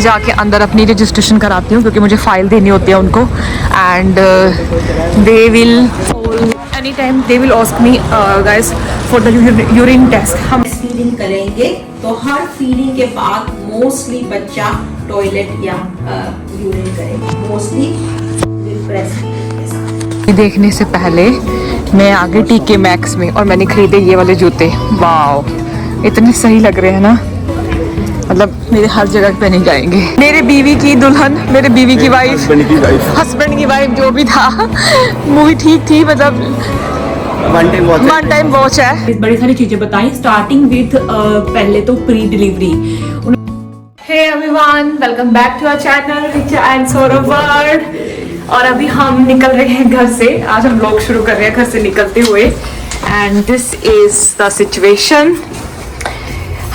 जाके अंदर अपनी रजिस्ट्रेशन कराती हूँ क्योंकि मुझे फ़ाइल देनी होती है उनको and they will any time they will ask me guys for the urine test. हम फीडिंग करेंगे तो हर फीडिंग के बाद मोस्टली बच्चा टॉयलेट या यूरिन करेगा, मोस्टली देखने से पहले मैं आ गई टीके मैक्स में और मैंने खरीदे ये वाले जूते। वाओ, इतने सही लग रहे हैं ना, मतलब मेरे हर जगह पहने जाएंगे। मेरे बीवी की दुल्हन, मेरे बीवी की वाइफ, हस्बैंड की वाइफ, जो भी था मूवी ठीक थी, मतलब वन टाइम वॉच है। बड़ी सारी चीजें बताई स्टार्टिंग विद पहले तो pre delivery. Hey everyone, welcome back to our channel Richa and Saurabh world. और अभी हम निकल रहे हैं घर से। आज हम व्लॉग शुरू कर रहे हैं घर से निकलते हुए and this is the situation.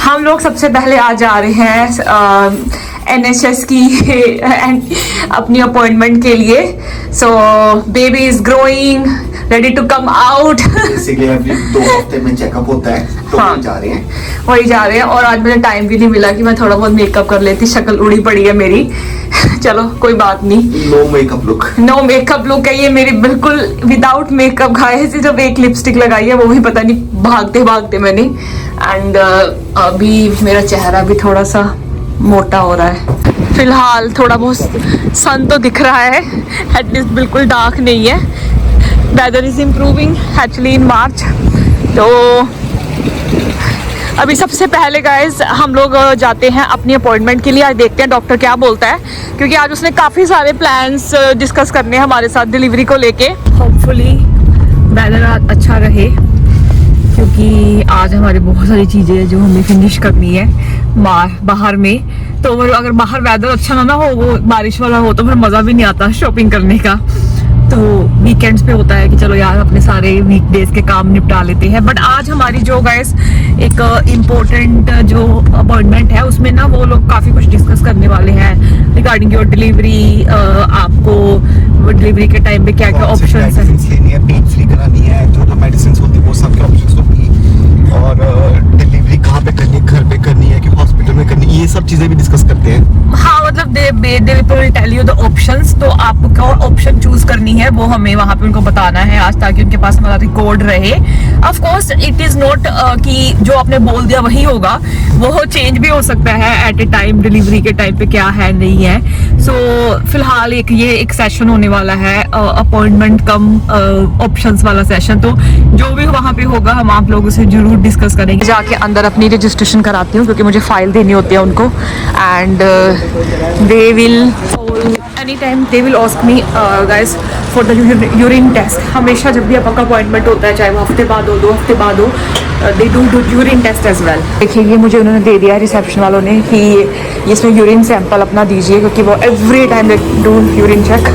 हम लोग सबसे पहले आज जा रहे हैं NHS की अपनी अपॉइंटमेंट के लिए। So baby is growing, ready to come out. Basically अभी 2 हफ्ते में चेकअप होता है तो हाँ, वही जा रहे हैं। और आज मुझे टाइम भी नहीं मिला कि मैं थोड़ा बहुत मेकअप कर लेती, शक्ल उड़ी पड़ी है मेरी। चलो कोई बात नहीं। नो मेकअप लुक है ये मेरी, बिल्कुल विदाउट मेकअप। घाये से जब एक लिपस्टिक लगाई है वो भी पता नहीं भागते भागते मैंने। एंड अभी मेरा चेहरा भी थोड़ा सा मोटा हो रहा है। फिलहाल थोड़ा बहुत सन तो दिख रहा है, एटलीस्ट बिल्कुल डार्क नहीं है। Weather is improving actually in March. तो अभी सबसे पहले गाइज हम लोग जाते हैं अपनी अपॉइंटमेंट के लिए। आज देखते हैं डॉक्टर क्या बोलता है, क्योंकि आज उसने काफ़ी सारे प्लान्स डिस्कस करने हैं हमारे साथ डिलीवरी को लेके। होपफुली वेदर अच्छा रहे, क्योंकि आज हमारी बहुत सारी चीज़ें हैं जो हमें फिनिश करनी है बाहर में। तो अगर बाहर वेदर अच्छा ना हो, वो बारिश वाला हो, तो फिर मज़ा भी नहीं आता शॉपिंग करने का। तो वीकेंड्स पे होता है कि चलो यार अपने सारे वीकडेज के काम निपटा लेते हैं। बट आज हमारी जो गाइस एक इम्पोर्टेंट जो अपॉइंटमेंट है, उसमें ना वो लोग काफ़ी कुछ डिस्कस करने वाले हैं रिगार्डिंग योर डिलीवरी। आपको डिलीवरी के टाइम पे क्या क्या ऑप्शन है, लेनी है, पेन फ्री करानी है, जो मेडिसिन होती है वो सब के ऑप्शंस होंगी। और डिलीवरी कहाँ पे करनी है, घर पे करनी है कि हॉस्पिटल में करनी है, ये सब चीजें भी डिस्कस करते हैं। हाँ, मतलब they will tell you the options. तो आपको क्या ऑप्शन चूज करनी है वो हमें वहाँ पे उनको बताना है आज, ताकि उनके पास हमारा रिकॉर्ड रहे। Of course it is not कि जो आपने बोल दिया वही होगा, वो चेंज भी हो सकता है एट ए टाइम, डिलीवरी के टाइम पे क्या है नहीं है। सो फिलहाल ये एक सेशन होने वाला है, अपॉइंटमेंट कम ऑप्शंस वाला सेशन। तो जो भी वहाँ पे होगा हम आप लोगों से जरूर डिस्कस करेंगे। जाके अंदर अपनी रजिस्ट्रेशन कराती हूँ क्योंकि मुझे फाइल देनी होती है उनको and they will any time they will ask me guys for the urine test. हमेशा जब भी आपका अपॉइंटमेंट होता है, चाहे वो हफ्ते बाद हो 2 हफ्ते बाद हो, they do urine test as well. देखिए ये मुझे उन्होंने दे दिया रिसेप्शन वालों ने कि इसमें यूरिन सैंपल अपना दीजिए, क्योंकि वो every time they do urine check.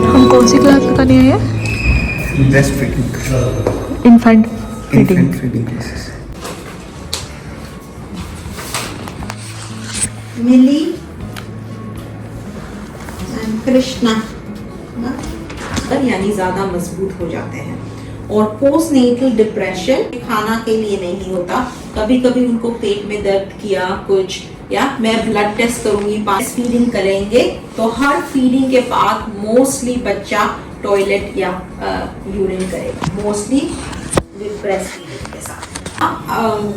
हम कौन सी क्लास बताने आए हैं? Breast feeding, infant infant feeding classes. मिली कृष्णा यानी ज्यादा मजबूत हो जाते हैं। और पोस्ट नेटल डिप्रेशन खाना के लिए नहीं होता, कभी कभी उनको पेट में दर्द किया कुछ, या मैं ब्लड टेस्ट करूंगी, फीडिंग करेंगे तो हर फीडिंग के बाद मोस्टली बच्चा टॉयलेट या यूरिन करेगा, मोस्टली विद ब्रेस्ट फीडिंग के साथ।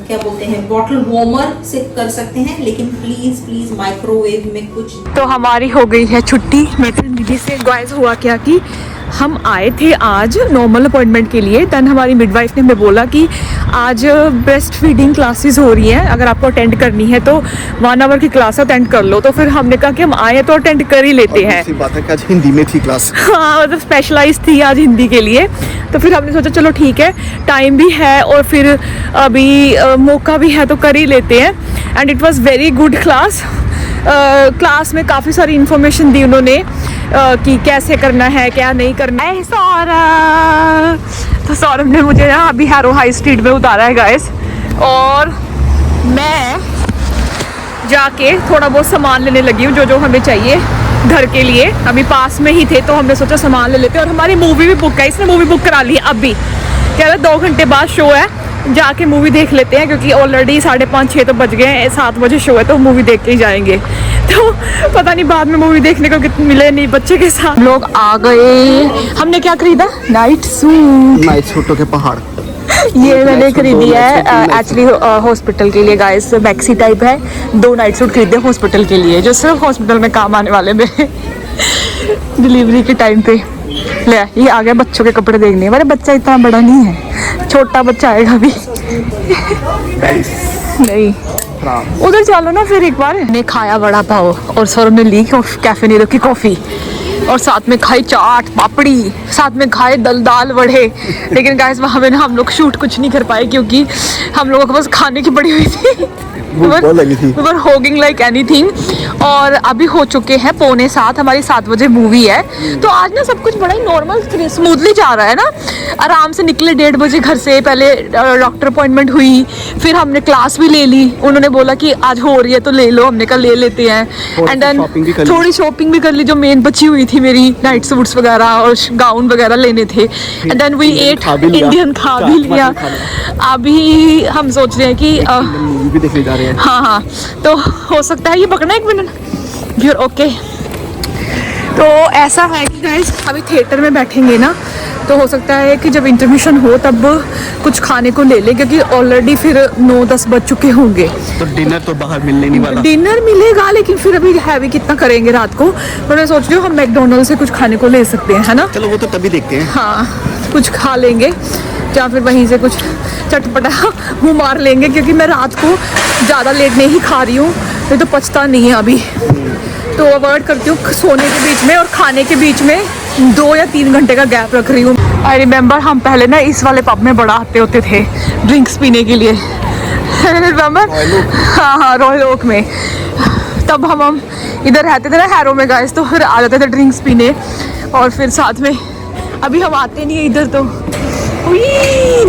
क्या बोलते हैं, बॉटल वार्मर से कर सकते हैं, लेकिन प्लीज माइक्रोवेव में कुछ। तो हमारी हो गई है छुट्टी मैटरनिटी से। गाइस हुआ क्या कि हम आए थे आज नॉर्मल अपॉइंटमेंट के लिए, देन हमारी मिडवाइफ ने हमें बोला कि आज ब्रेस्ट फीडिंग क्लासेस हो रही हैं, अगर आपको अटेंड करनी है तो 1 आवर की क्लास अटेंड कर लो। तो फिर हमने कहा कि हम आए तो अटेंड कर ही लेते हैं। बात है कि आज हिंदी में थी क्लास। हाँ, मतलब स्पेशलाइज थी आज हिंदी के लिए। तो फिर हमने सोचा चलो ठीक है, टाइम भी है और फिर अभी मौका भी है तो कर ही लेते हैं। And it was very good class. Class में काफ़ी सारी इन्फॉर्मेशन दी उन्होंने कि कैसे करना है क्या नहीं करना है। तो सौरभ ने मुझे यहाँ अभी हैरो हाई स्ट्रीट में उतारा है गाइस, और मैं जाके थोड़ा बहुत सामान लेने लगी हूँ जो हमें चाहिए। घर के लिए, अभी पास में ही थे तो हमने सोचा सामान ले लेते हैं। और हमारी मूवी भी बुक है, इसने मूवी बुक करा ली है अभी, कह रहा 2 घंटे बाद शो है, जाके मूवी देख लेते हैं क्योंकि ऑलरेडी 5:30-6 तो बज गए हैं, 7 बजे शो है तो मूवी देख के ही जाएंगे। तो पता नहीं बाद में मूवी देखने को कितने मिले नहीं बच्चे के साथ। लोग आ गए, हमने क्या खरीदा? Night suit. नाइट सूटों के पहाड़। ये मैंने खरीदी है एक्चुअली हॉस्पिटल के लिए गाइस, मैक्सी टाइप है। 2 नाइट सूट खरीदे हॉस्पिटल के लिए, जो सिर्फ हॉस्पिटल में काम आने वाले मेरे डिलीवरी के टाइम पे। ले ये आ गया बच्चों के कपड़े देखने। मेरा बच्चा इतना बड़ा नहीं है, छोटा बच्चा आएगा अभी। नहीं उधर चलो ना फिर एक बार। ने खाया वड़ा पाव और सर ने ली कैफे नीरो की कॉफी, और साथ में खाई चाट पापड़ी, साथ में खाए दाल वड़े। लेकिन गाइस वहाँ पे ना हम लोग शूट कुछ नहीं कर पाए क्योंकि हम लोगों को बस खाने की पड़ी हुई थी। We were hogging like anything। और अभी हो चुके हैं 6:45, हमारी 7 बजे मूवी है। तो आज ना सब कुछ बड़ा ही नॉर्मल स्मूथली जा रहा है ना। आराम से निकले 1:30 बजे घर से, पहले डॉक्टर अपॉइंटमेंट हुई, फिर हमने क्लास भी ले ली। उन्होंने बोला कि आज हो रही है तो ले लो, हमने कहा ले लेते हैं। एंड देन थोड़ी शॉपिंग भी कर ली, जो मेन बची हुई थी मेरी नाइट सूट्स वगैरह और गाउन वगैरह लेने थे। And then we ate Indian, खा भी लिया। अभी हम सोच रहे हैं कि मूवी भी देखने जा रहे हैं। हाँ, तो हो सकता है ये पकड़ना 1 मिनट, फिर ओके। तो ऐसा है कि गाइस अभी थिएटर में बैठेंगे ना, तो हो सकता है कि जब इंटरमिशन हो तब कुछ खाने को ले ले, क्योंकि ऑलरेडी फिर 9-10 बज चुके होंगे। तो डिनर तो बाहर मिलने नहीं वाला। डिनर मिलेगा लेकिन फिर अभी हैवी कितना करेंगे रात को। तो मैं सोच रही हूँ हम मैकडोनल्ड से कुछ खाने को ले सकते हैं, है ना? चलो वो तो तभी देखते हैं। हाँ, कुछ खा लेंगे या फिर वहीं से कुछ चटपटा मुँह मार लेंगे, क्योंकि मैं रात को ज़्यादा लेट नहीं खा रही हूँ, ये तो पचता नहीं है अभी। तो अवॉइड करती हूँ सोने के बीच में और खाने के बीच में 2 या 3 घंटे का गैप रख रही हूँ। आई रिमेंबर हम पहले ना इस वाले पब में बड़ा आते होते थे ड्रिंक्स पीने के लिए। रिमेंबर? हाँ, रॉयल ओक में। तब हम इधर रहते थे ना हैरो में गाइस, तो फिर आ जाते थे ड्रिंक्स पीने और फिर साथ में। अभी हम आते नहीं है इधर तो।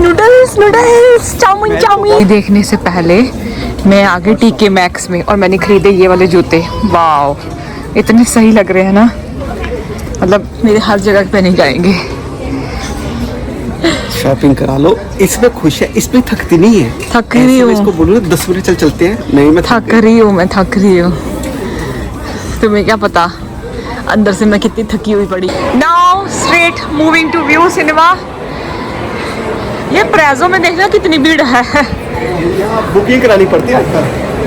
नूडल्स चाउमीन देखने से पहले मैं आ गई टीके मैक्स में और मैंने खरीदे ये वाले जूते। वाओ, इतने सही लग रहे हैं ना, मतलब मेरे हर जगह पहने जाएंगे। शॉपिंग करा लो, इसमें खुश है, इसमें थकती नहीं है। थक रही हूँ, इसको बोलो 10 बजे चलते हैं। नहीं, मैं थक रही हूँ। तुम्हें क्या पता अंदर से मैं कितनी थकी हुई पड़ी। Now straight moving to view cinema. ये प्रेजो में देखना कितनी भीड़ है। बुकिंग करानी पड़ती है,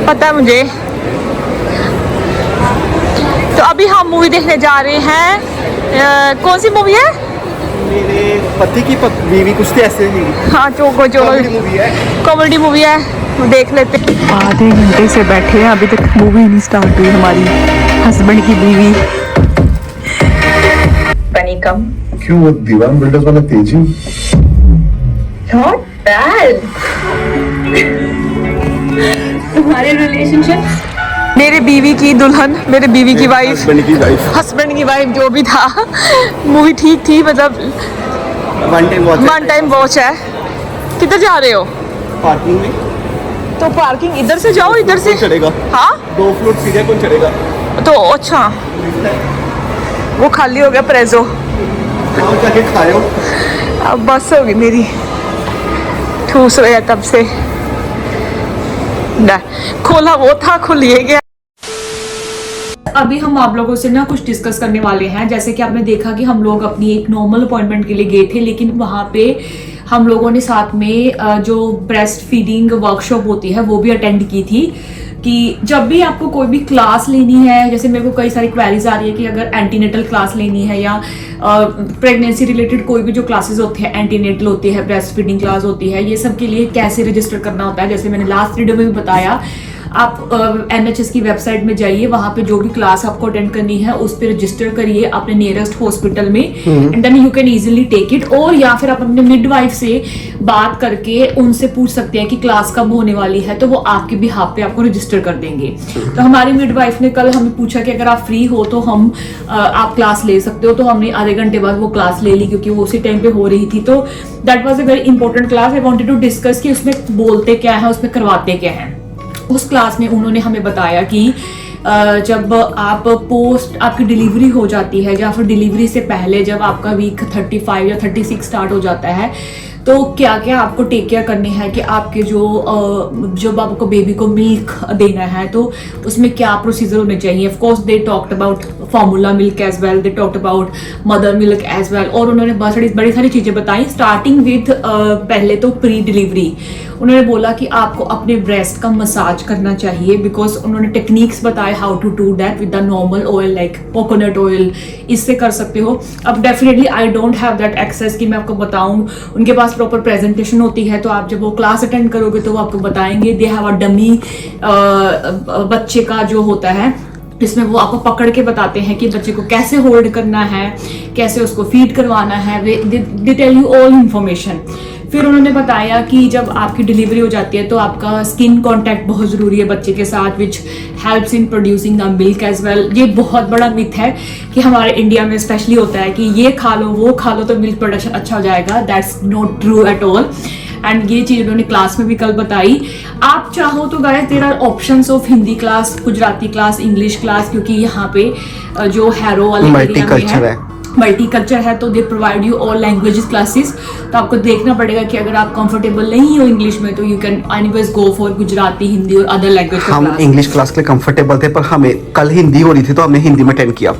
पता है मुझे। तो अभी हम मूवी देखने जा रहे हैं। कौन सी मूवी है? मेरे पति की बीवी, कुछ तो ऐसे ही। हाँ, कॉमेडी मूवी है, देख लेते। आधे घंटे से बैठे हैं, अभी तक मूवी नहीं स्टार्ट हुई हमारी। हस्बैंड की बीवी पनी कम। क्यों वो दीवान बिल्डर्स वाला तेजी? Not bad. तुम्हारे रिलेशनशिप, मेरे बीवी की दुल्हन, मेरे बीवी की वाइफ, हस्बैंड की वाइफ, जो भी था मूवी ठीक थी, मतलब वन टाइम वॉच है। किधर जा रहे हो? पार्किंग में। तो पार्किंग इधर से जाओ, इधर से चढ़ेगा। हाँ, 2 फ्लोर सीधे कौन चढ़ेगा? तो अच्छा, वो खाली हो गया प्रेजो। जाके खाओ। अब बस होगी मेरी, ठूस रहे तब से ना, खोला वो था, खुलिए गया। अभी हम आप लोगों से ना कुछ डिस्कस करने वाले हैं। जैसे कि आपने देखा कि हम लोग अपनी एक नॉर्मल अपॉइंटमेंट के लिए गए थे, लेकिन वहाँ पे हम लोगों ने साथ में जो ब्रेस्ट फीडिंग वर्कशॉप होती है वो भी अटेंड की थी। कि जब भी आपको कोई भी क्लास लेनी है, जैसे मेरे को कई सारी क्वेरीज आ रही है कि अगर एंटीनेटल क्लास लेनी है या प्रेगनेंसी रिलेटेड कोई भी जो क्लासेस होती है, एंटीनेटल होती है, ब्रेस्ट फीडिंग क्लास होती है, ये सब के लिए कैसे रजिस्टर करना होता है। जैसे मैंने लास्ट वीडियो में भी बताया, आप NHS की वेबसाइट में जाइए, वहां पे जो भी क्लास आपको अटेंड करनी है उस पर रजिस्टर करिए अपने नियरेस्ट हॉस्पिटल में, and then you can easily take it. और या फिर आप अपने मिडवाइफ से बात करके उनसे पूछ सकते हैं कि क्लास कब होने वाली है, तो वो आपके बिहाफ पे आपको रजिस्टर कर देंगे। तो हमारी मिडवाइफ ने कल हमें पूछा कि अगर आप फ्री हो तो हम आप क्लास ले सकते हो, तो हमने आधे घंटे बाद वो क्लास ले ली क्योंकि वो उसी टाइम पे हो रही थी। तो that was a very important class. I wanted to discuss कि उसमें बोलते क्या है, उसमें करवाते क्या है। उस क्लास में उन्होंने हमें बताया कि जब आप पोस्ट आपकी डिलीवरी हो जाती है या फिर डिलीवरी से पहले जब आपका वीक 35 या 36 स्टार्ट हो जाता है, तो क्या क्या आपको टेक केयर करनी है कि आपके जब आपको बेबी को मिल्क देना है तो उसमें क्या प्रोसीजर होने चाहिए। Of course they talked about formula milk as well, they talked about mother milk as well, और उन्होंने बड़ी सारी चीज़ें बताई स्टार्टिंग विथ पहले तो प्री डिलीवरी उन्होंने बोला कि आपको अपने ब्रेस्ट का मसाज करना चाहिए, बिकॉज उन्होंने टेक्निक्स बताए how to do that with the normal oil like coconut oil, इससे कर सकते हो। अब definitely I don't have that access कि मैं आपको बताऊं, उनके पास प्रॉपर प्रेजेंटेशन होती है, तो आप जब वो क्लास अटेंड करोगे तो वो आपको बताएंगे। दे हैव अ डमी बच्चे का जो होता है, इसमें वो आपको पकड़ के बताते हैं कि बच्चे को कैसे होल्ड करना है, कैसे उसको फीड करवाना है, they tell you all information. फिर उन्होंने बताया कि जब आपकी डिलीवरी हो जाती है तो आपका स्किन कांटेक्ट बहुत ज़रूरी है बच्चे के साथ, which helps in producing the milk as well. ये बहुत बड़ा मिथ है कि हमारे इंडिया में स्पेशली होता है कि ये खा लो वो खा लो तो मिल्क प्रोडक्शन अच्छा हो जाएगा। That's not true at all, and ये चीज़ उन्होंने क्लास में भी कल बताई। आप चाहो तो guys there are options of Hindi class, Gujarati class, English class, क्योंकि यहाँ पे जो हैरो वाले मल्टीकल्चर है, मल्टीकल्चर है, तो they provide you all languages classes. तो आपको देखना पड़ेगा कि अगर आप कंफर्टेबल नहीं हो इंग्लिश में तो you can anyways go for Gujarati, Hindi और अदर लैंग्वेज। हम इंग्लिश क्लास के लिए कंफर्टेबल थे, पर हमें कल हिंदी हो रही थी तो हमने हिंदी में अटेंड किया।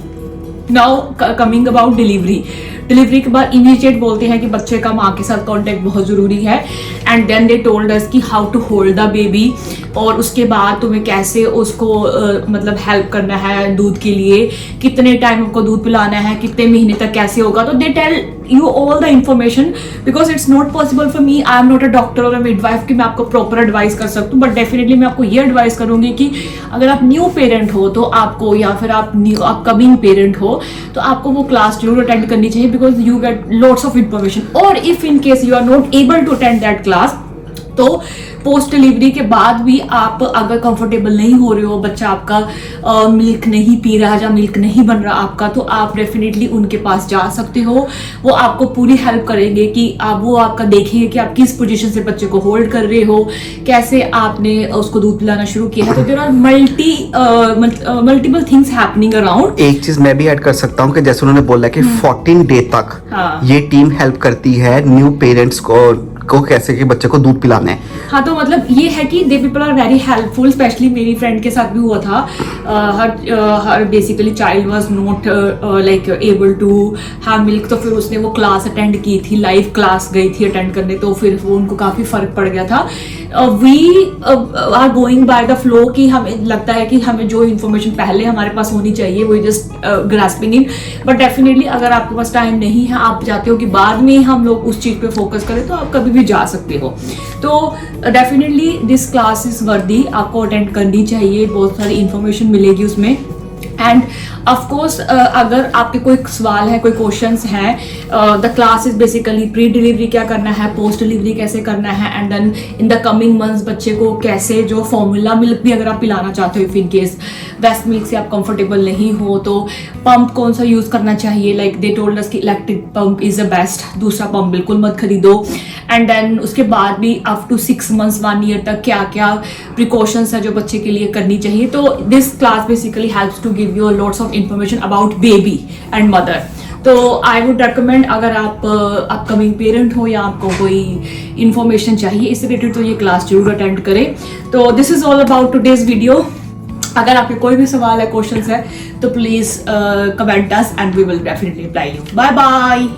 नाउ कमिंग अबाउट डिलीवरी के बाद इमीडिएट बोलते हैं कि बच्चे का माँ के साथ कांटेक्ट बहुत ज़रूरी है, and then they told us कि how to hold the baby, और उसके बाद तुम्हें कैसे उसको मतलब हेल्प करना है दूध के लिए, कितने टाइम आपको दूध पिलाना है, कितने महीने तक कैसे होगा। तो they tell you all the information, because it's not possible for me, I am not a doctor और अ मिडवाइफ कि मैं आपको प्रॉपर एडवाइस कर सकूँ, बट डेफिनेटली मैं आपको ये एडवाइस करूँगी कि अगर आप न्यू पेरेंट हो तो आपको, या फिर आप अपकमिंग पेरेंट हो तो आपको वो क्लास जरूर अटेंड करनी चाहिए, because you get lots of information. और if in case you are not able to attend that class, तो पोस्ट डिलीवरी के बाद भी आप अगर कंफर्टेबल नहीं हो रहे हो, बच्चा आपका मिल्क नहीं पी रहा या मिल्क नहीं बन रहा आपका, तो आप डेफिनेटली उनके पास जा सकते हो। वो आपको पूरी हेल्प करेंगे कि वो आपका देखेंगे कि आप किस पोजीशन से बच्चे को होल्ड कर रहे हो, कैसे आपने उसको दूध पिलाना शुरू किया है। तो there are multiple things happening around. एक चीज मैं भी ऐड कर सकता हूँ कि जैसे उन्होंने बोला कि 14 डे तक ये टीम हेल्प करती है न्यू पेरेंट्स को कैसे कि बच्चे को दूध पिलाना है। हाँ, तो मतलब ये है कि they people are very helpful, specially मेरी फ्रेंड के साथ भी हुआ था। हर basically child was not like able to have milk, तो फिर उसने वो क्लास अटेंड की थी, लाइव क्लास गई थी अटेंड करने, तो फिर वो उनको काफ़ी फ़र्क पड़ गया था। We are going by the flow कि हमें लगता है कि हमें जो इन्फॉर्मेशन पहले हमारे पास होनी चाहिए वो just grasping in, but definitely अगर आपके पास टाइम नहीं है, आप चाहते हो कि बाद में हम लोग उस चीज़ पे फोकस करें, तो आप कभी भी जा सकते हो। तो डेफिनेटली दिस क्लास इज वर्दी, आपको अटेंड करनी चाहिए, बहुत सारी इन्फॉर्मेशन मिलेगी उसमें। एंड ऑफ कोर्स अगर आपके कोई सवाल है, कोई क्वेश्चंस हैं, the class is basically pre delivery क्या करना है, पोस्ट डिलीवरी कैसे करना है, and then in the coming months बच्चे को कैसे जो फॉर्मूला मिल्क भी अगर आप पिलाना चाहते हो, if in case breast milk से आप कंफर्टेबल नहीं हो, तो पंप कौन सा यूज करना चाहिए। लाइक दे टोल्ड अस कि electric pump is the best, दूसरा पंप बिल्कुल मत खरीदो। एंड देन उसके बाद भी अप टू 6 months 1 year तक क्या क्या प्रिकॉशंस है जो बच्चे के लिए करनी चाहिए। तो this class basically helps to give you lots of information about baby and mother. तो आई वुड रेकमेंड, अगर आप अपकमिंग पेरेंट हो या आपको कोई इन्फॉर्मेशन चाहिए इससे रिलेटेड, तो ये क्लास जरूर अटेंड करें। तो this is all about today's video. अगर आपके कोई भी सवाल है, क्वेश्चंस है, तो please comment us and we will definitely reply you. Bye bye.